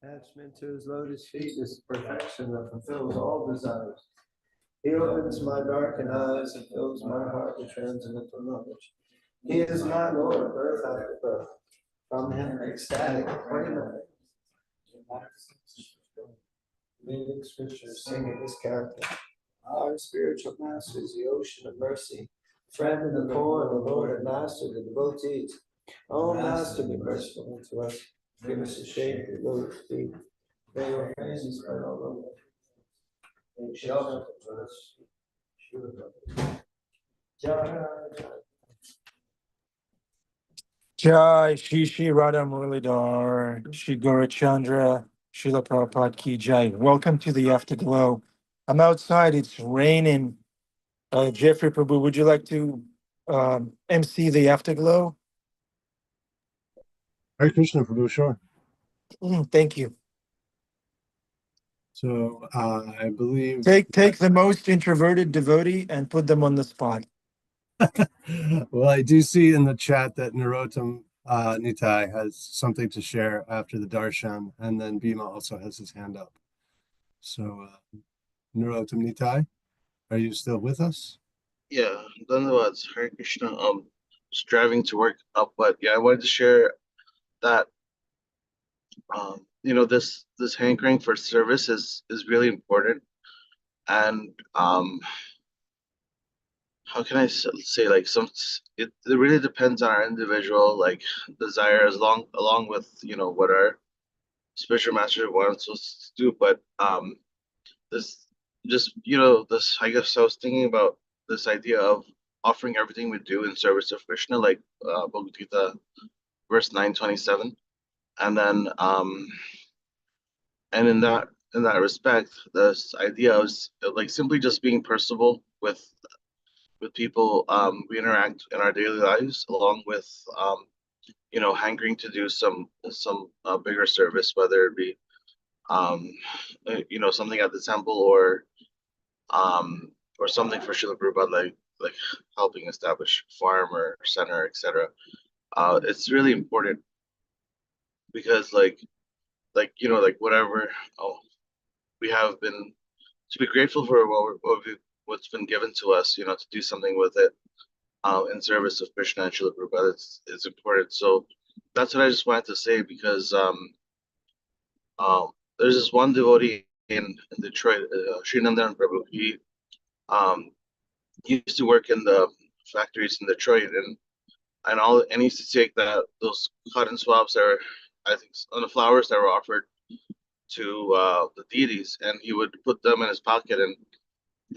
Attachment to his lotus feet is perfection that fulfills all desires. He opens my darkened eyes and fills my heart with transcendental knowledge. He is my Lord, birth after birth. From him ecstatic acclaim. Reading scriptures, singing his character. Our spiritual master is the ocean of mercy. Friend of the poor, the Lord and master of the devotees. Oh, Master, be merciful unto us. Give us a shade to lotus feet. May your hands be spread all over. Make shelter for us. Jai, Jai. Jai Shri Shri Radha Muralidhar, Shri Gaurachandra, Srila Prabhupada Ki Jai. Welcome to the Afterglow. I'm outside, it's raining. Jeffrey Prabhu, would you like to MC the Afterglow? Hare Krishna, Prabhu, sure. Thank you. So I believe. Take the most introverted devotee and put them on the spot. Well, I do see in the chat that Narottam Nitai has something to share after the darshan, and then Bhima also has his hand up. So, Narottam Nitai, are you still with us? Yeah, Dhanavad, Hare Krishna. Just driving to work up, but yeah, I wanted to share that this hankering for service is really important, and how can I say, like, it really depends on our individual like desire, along with what our spiritual master wants us to do. But this just this, I guess I was thinking about this idea of offering everything we do in service of Krishna, like Bhagavad Gita verse 927. And then and in that respect, this idea of like simply just being personable with people we interact in our daily lives, along with hankering to do some bigger service, whether it be something at the temple, or something for Srila Prabhupada, like helping establish farm or center, etc. It's really important because like whatever, oh, we have been to be grateful for what's been given to us, to do something with it, in service of Krishna and Srila Prabhupada. It's important. So that's what I just wanted to say, because um, there's this one devotee in Detroit, Srinandan Prabhu. Um, he used to work in the factories in Detroit, and he used to take those cotton swabs that are, I think, on the flowers that were offered to the deities, and he would put them in his pocket,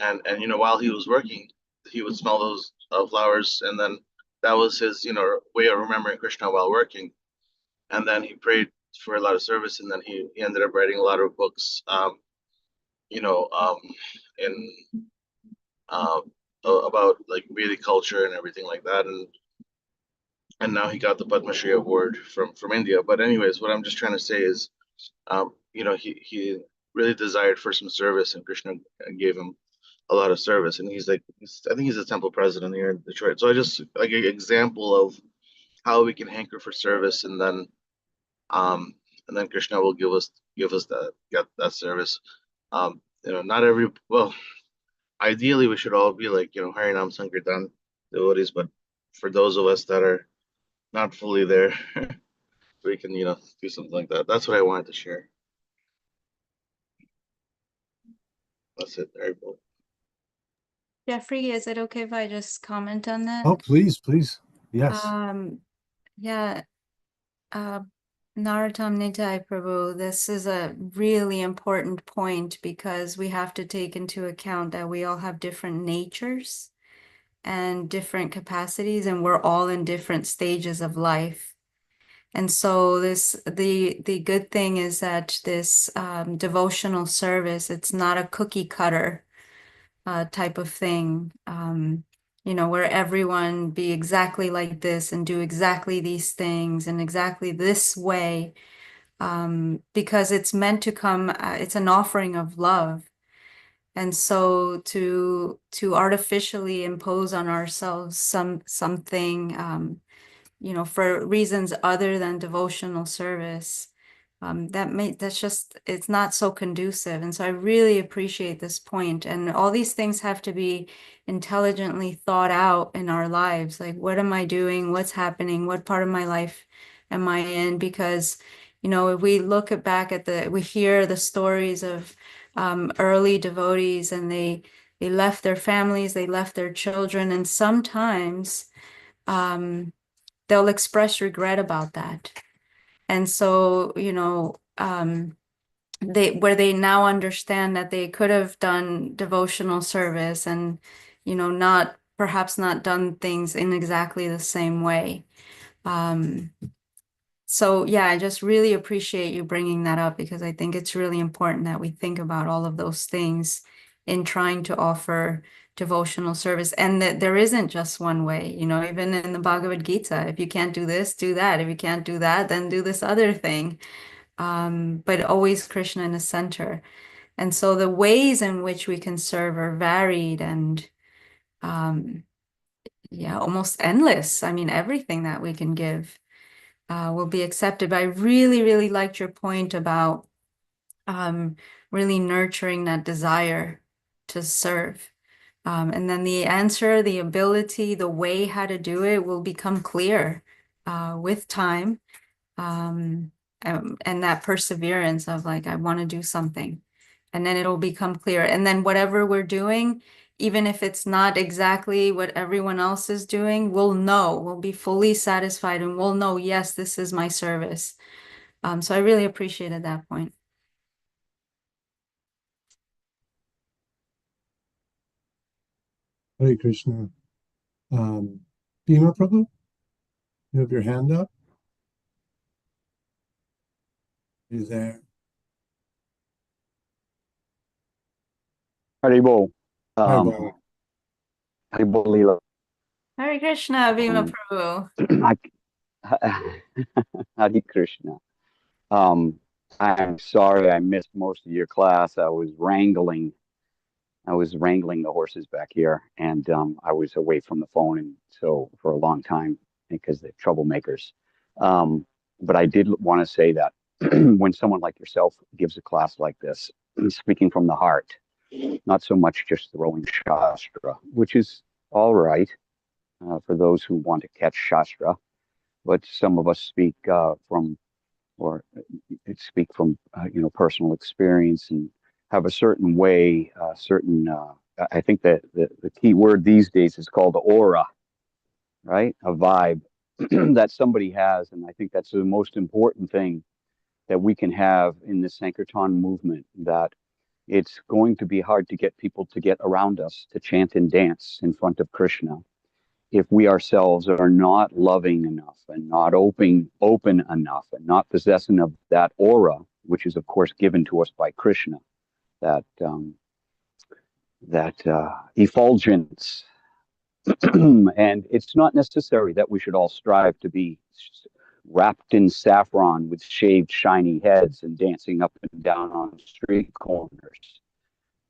and while he was working, he would smell those flowers, and then that was his way of remembering Krishna while working. And then he prayed for a lot of service, and then he ended up writing a lot of books, you know um in uh, about like Vedic culture and everything like that, and now he got the Padma Shri award from India. But anyways, what I'm just trying to say is, he really desired for some service, and Krishna gave him a lot of service, and I think he's a temple president here in Detroit. So I just like an example of how we can hanker for service, and then Krishna will give us that get that service. Not every well, ideally we should all be like Harinam Sankirtan devotees, but for those of us that are not fully there, we can do something like that. That's what I wanted to share. That's it. Very cool. Jeffrey, is it okay if I just comment on that? Oh, please, please. Yes. Yeah, Narottam Nitai Prabhu, this is a really important point, because we have to take into account that we all have different natures and different capacities, and we're all in different stages of life. And so the good thing is that this devotional service, it's not a cookie cutter type of thing, where everyone be exactly like this and do exactly these things and exactly this way, because it's meant to come, it's an offering of love. And so to artificially impose on ourselves something, for reasons other than devotional service, it's not so conducive. And so I really appreciate this point. And all these things have to be intelligently thought out in our lives. Like, what am I doing? What's happening? What part of my life am I in? Because, if we look back we hear the stories of early devotees, and they left their families, they left their children, and sometimes they'll express regret about that. And so, they now understand that they could have done devotional service and, perhaps not done things in exactly the same way. So yeah, I just really appreciate you bringing that up, because I think it's really important that we think about all of those things in trying to offer devotional service, and that there isn't just one way. Even in the Bhagavad Gita, if you can't do this, do that. If you can't do that, then do this other thing. But always Krishna in the center. And so the ways in which we can serve are varied and almost endless. I mean, everything that we can give will be accepted. But I really, really liked your point about really nurturing that desire to serve. And then the answer, the ability, the way how to do it will become clear with time. And that perseverance of like, I want to do something. And then it'll become clear. And then whatever we're doing, even if it's not exactly what everyone else is doing, we'll be fully satisfied, and we'll know, yes, this is my service. So I really appreciated that point. Hare Krishna. Bhima Prabhu, you have your hand up? Are you there? Haribol. Hare Haribol Lila. Hare Krishna, Bhima Prabhu. Hare Krishna. I'm sorry I missed most of your class. I was wrangling the horses back here, and I was away from the phone, and so for a long time because they're troublemakers. Um, but I did want to say that when someone like yourself gives a class like this, speaking from the heart, not so much just throwing Shastra, which is all right for those who want to catch Shastra, but some of us speak from or speak from personal experience and have a certain way, certain. I think that the key word these days is called aura, right? A vibe that somebody has, and I think that's the most important thing that we can have in the Sankirtan movement. That it's going to be hard to get people to get around us to chant and dance in front of Krishna if we ourselves are not loving enough and not open enough and not possessing of that aura, which is of course given to us by Krishna, that effulgence. And it's not necessary that we should all strive to be wrapped in saffron with shaved shiny heads and dancing up and down on street corners.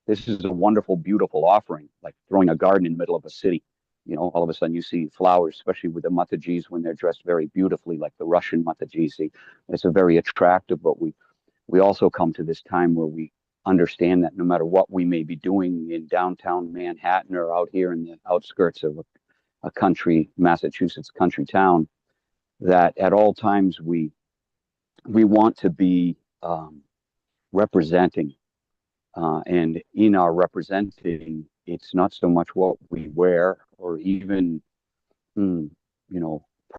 This is a wonderful, beautiful offering, like throwing a garden in the middle of a city. You know, all of a sudden you see flowers, especially with the Matajis when they're dressed very beautifully, like the Russian Matajis. It's a very attractive, but we also come to this time where we understand that no matter what we may be doing in downtown Manhattan or out here in the outskirts of a country, Massachusetts country town, that at all times we want to be representing and in our representing, it's not so much what we wear or even,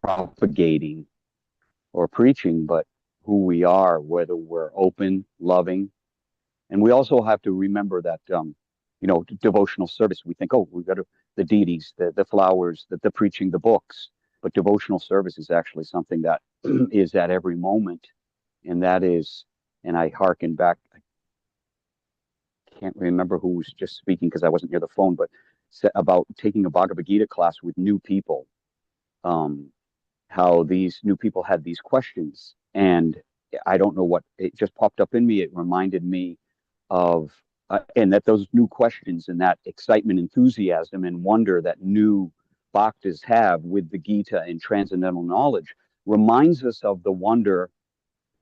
propagating or preaching, but who we are, whether we're open, loving. And we also have to remember that, devotional service, we think, oh, we've got the deities, the flowers, the preaching, the books. But devotional service is actually something that is at every moment. And that is, and I hearken back, can't remember who was just speaking because I wasn't near the phone, but about taking a Bhagavad Gita class with new people, how these new people had these questions. And I don't know what, it just popped up in me. It reminded me of, and that those new questions and that excitement, enthusiasm, and wonder that new bhaktas have with the Gita and transcendental knowledge reminds us of the wonder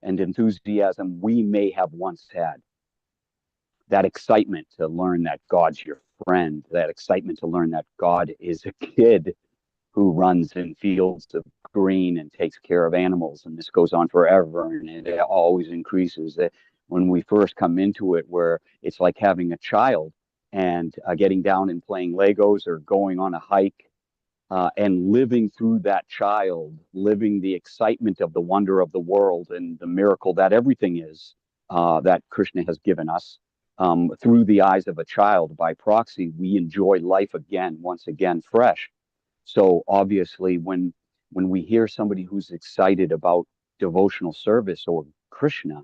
and enthusiasm we may have once had. That excitement to learn that God's your friend, that excitement to learn that God is a kid who runs in fields of green and takes care of animals. And this goes on forever and it always increases. That when we first come into it, where it's like having a child and getting down and playing Legos or going on a hike and living through that child, living the excitement of the wonder of the world and the miracle that everything is that Krishna has given us through the eyes of a child. By proxy, we enjoy life again, once again, fresh. So obviously, when we hear somebody who's excited about devotional service or Krishna,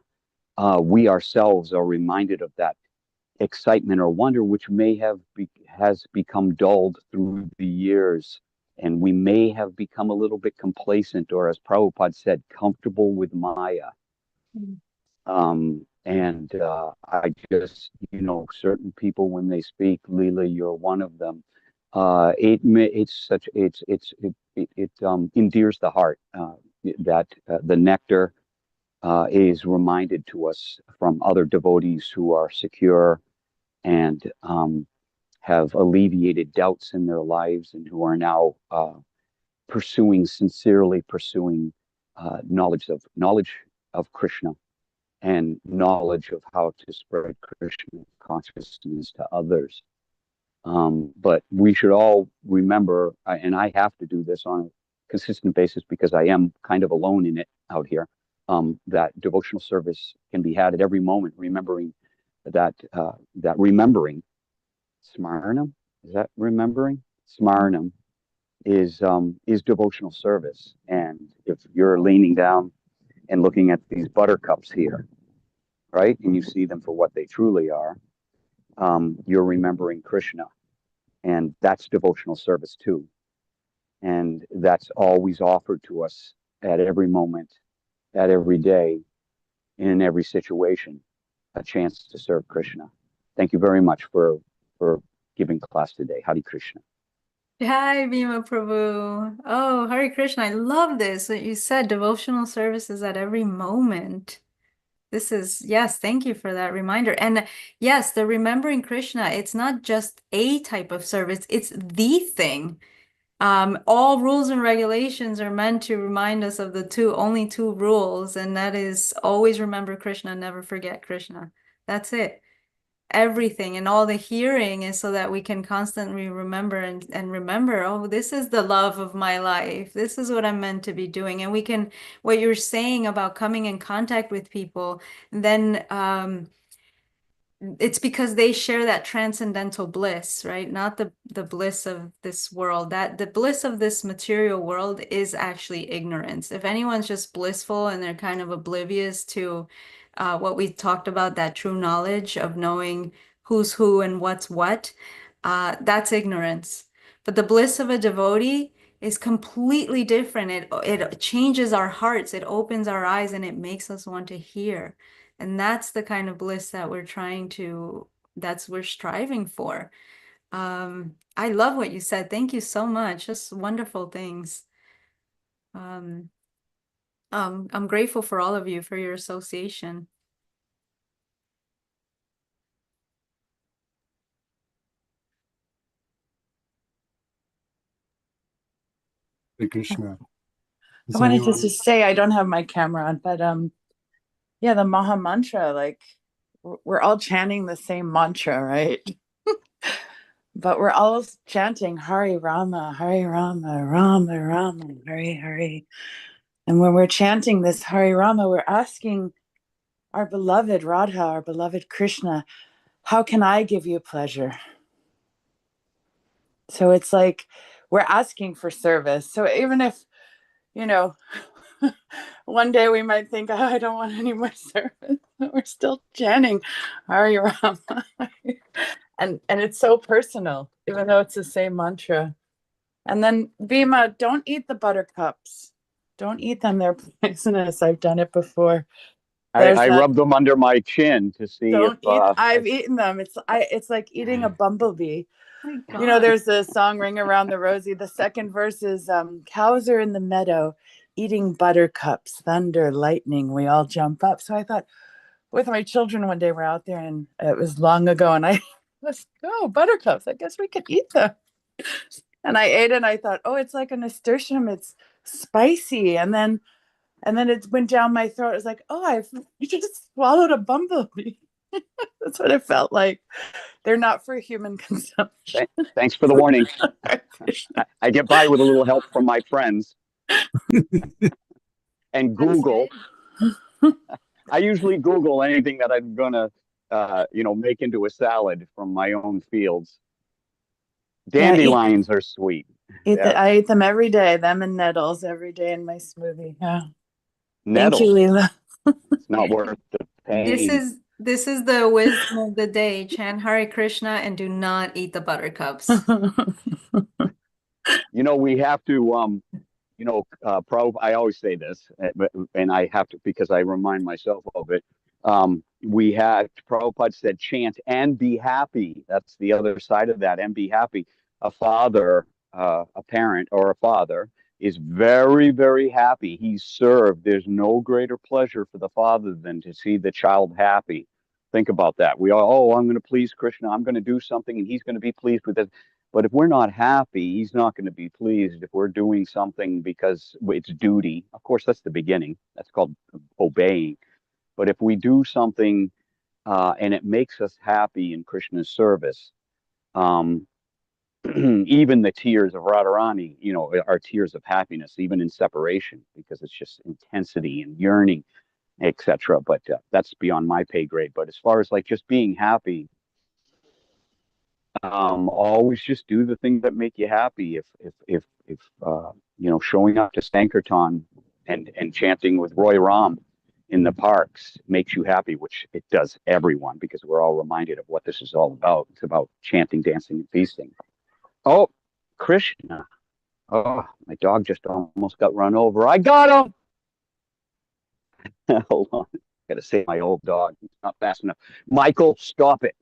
we ourselves are reminded of that excitement or wonder, which may have has become dulled through the years, and we may have become a little bit complacent, or as Prabhupada said, comfortable with Maya. And I just, certain people when they speak, Lila, you're one of them. It endears the heart that the nectar is reminded to us from other devotees who are secure and have alleviated doubts in their lives and who are now sincerely pursuing knowledge of Krishna and knowledge of how to spread Krishna consciousness to others. But we should all remember, and I have to do this on a consistent basis because I am kind of alone in it out here, that devotional service can be had at every moment, remembering that Smarnam, is that remembering? Smarnam is devotional service. And if you're leaning down and looking at these buttercups here, right, and you see them for what they truly are, you're remembering Krishna. And that's devotional service too. And that's always offered to us at every moment, at every day. in every situation a chance to serve Krishna. Thank you very much for giving class today. Hare Krishna. Hi, Bhima Prabhu. Oh, Hare Krishna. I love this. What you said, devotional services at every moment. This is, yes, thank you for that reminder. And yes, the remembering Krishna, it's not just a type of service, it's the thing. All rules and regulations are meant to remind us of the only two rules, and that is always remember Krishna, never forget Krishna. That's it. Everything and all the hearing is so that we can constantly remember and remember, oh, this is the love of my life. This is what I'm meant to be doing. And we can, what you're saying about coming in contact with people, then it's because they share that transcendental bliss, right? Not the bliss of this world. That the bliss of this material world is actually ignorance. If anyone's just blissful and they're kind of oblivious to what we talked about, that true knowledge of knowing who's who and what's what, that's ignorance. But the bliss of a devotee is completely different. It changes our hearts, it opens our eyes, and it makes us want to hear. And that's the kind of bliss that we're striving for. I love what you said. Thank you so much. Just wonderful things. I'm grateful for all of you for your association. Hare Krishna. I wanted to just say, I don't have my camera on, but yeah, the Maha Mantra, like we're all chanting the same mantra, right? But we're all chanting Hare Rama, Rama Rama, Hare Hare. And when we're chanting this Hare Rama, we're asking our beloved Radha, our beloved Krishna, how can I give you pleasure? So it's like we're asking for service. So even if, you know, one day we might think, oh, I don't want any more service, but we're still chanting Hare Rama. and it's so personal, even though it's the same mantra. And then Bhima, don't eat the buttercups. Don't eat them. They're poisonous. I've done it before. I rub them under my chin to see don't if eat. I've eaten them. It's like eating a bumblebee. My God. You know, there's a song, Ring Around the Rosie. The second verse is cows are in the meadow eating buttercups, thunder, lightning, we all jump up. So I thought, with my children one day, we're out there, and it was long ago, and I was, oh, buttercups, I guess we could eat them. And I ate it, and I thought, oh, it's like a nasturtium, it's spicy. And then it went down my throat. It was like, oh, I've just swallowed a bumblebee. That's what it felt like. They're not for human consumption. Thanks for the warning. I get by with a little help from my friends. And Google. I usually Google anything that I'm gonna, make into a salad from my own fields. Dandelions are sweet. I eat them every day. Them and nettles every day in my smoothie. Yeah. Nettles. Thank you, Lila. It's not worth the pain. This is the wisdom of the day. Chant Hare Krishna and do not eat the buttercups. We have to, I always say this, and I have to, because I remind myself of it. Prabhupada said, chant and be happy. That's the other side of that, and be happy. A father, a parent or a father is very, very happy. He's served. There's no greater pleasure for the father than to see the child happy. Think about that. We all, I'm going to please Krishna. I'm going to do something and he's going to be pleased with it. But if we're not happy, he's not going to be pleased. If we're doing something because it's duty, of course, that's the beginning. That's called obeying. But if we do something and it makes us happy in Krishna's service, even the tears of Radharani, are tears of happiness, even in separation, because it's just intensity and yearning, etc. But that's beyond my pay grade. But as far as like just being happy, always just do the things that make you happy. If showing up to Sankirtan and chanting with Roy Ram in the parks makes you happy, which it does everyone, because we're all reminded of what this is all about. It's about chanting, dancing, and feasting. Oh, Krishna. Oh, my dog just almost got run over. I got him. Hold on. Got to save my old dog. He's not fast enough. Michael, stop it.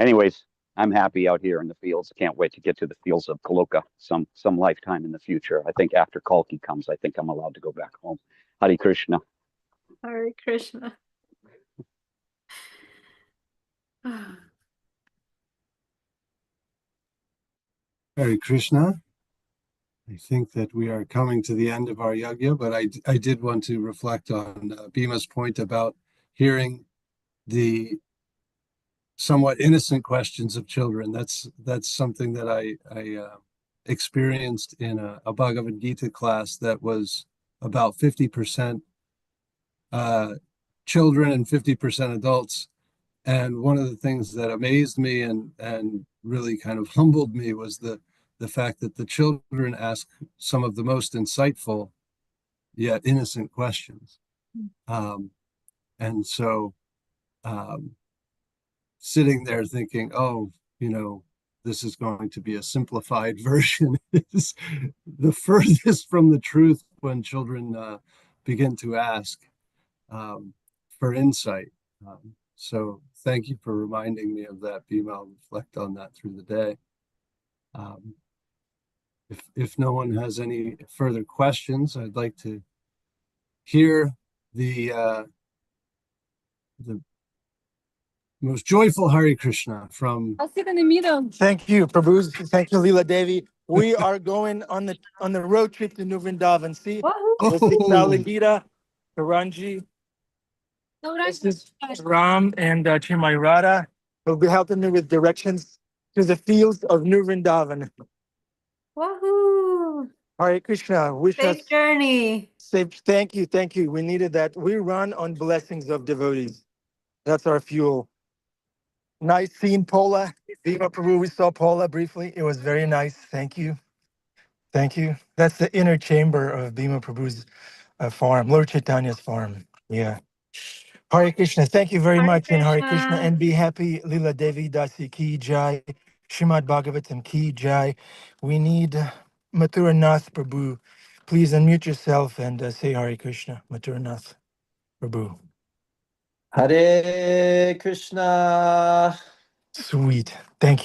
Anyways, I'm happy out here in the fields. Can't wait to get to the fields of Kaloka some lifetime in the future. I think after Kalki comes, I think I'm allowed to go back home. Hare Krishna. Hare Krishna. Hare Krishna. I think that we are coming to the end of our yajna, but I did want to reflect on Bhima's point about hearing the somewhat innocent questions of children. That's something that I experienced in a Bhagavad Gita class that was about 50% children and 50% adults. And one of the things that amazed me and really kind of humbled me was the fact that the children ask some of the most insightful yet innocent questions. And so sitting there thinking, oh, this is going to be a simplified version is the furthest from the truth when children begin to ask for insight. So thank you for reminding me of that, Bhima. I'll reflect on that through the day. If no one has any further questions, I'd like to hear the most joyful Hare Krishna from. I'll sit in the middle. Thank you, Prabhu. Thank you, Lila Devi. We are going on the road trip to New Vrindavan. See, we'll see Talagita, Karanji. This is Ram and Chimay Radha will be helping me with directions to the fields of New Vrindavan. Wahoo! Hare Krishna. Wish us Safe journey. safe. Thank you. Thank you. We needed that. We run on blessings of devotees. That's our fuel. Nice seeing Paula. Viva Peru. We saw Paula briefly. It was very nice. Thank you. Thank you. That's the inner chamber of Bhima Prabhu's farm, Lord Chaitanya's farm. Yeah. Hare Krishna. Thank you very Hare much. And Hare Krishna. Krishna. And be happy. Lila Devi Dasi Ki Jai. Srimad Bhagavatam Ki Jai. We need Mathura Nath Prabhu. Please unmute yourself and say Hare Krishna. Mathura Nath Prabhu. Hare Krishna. Sweet. Thank you.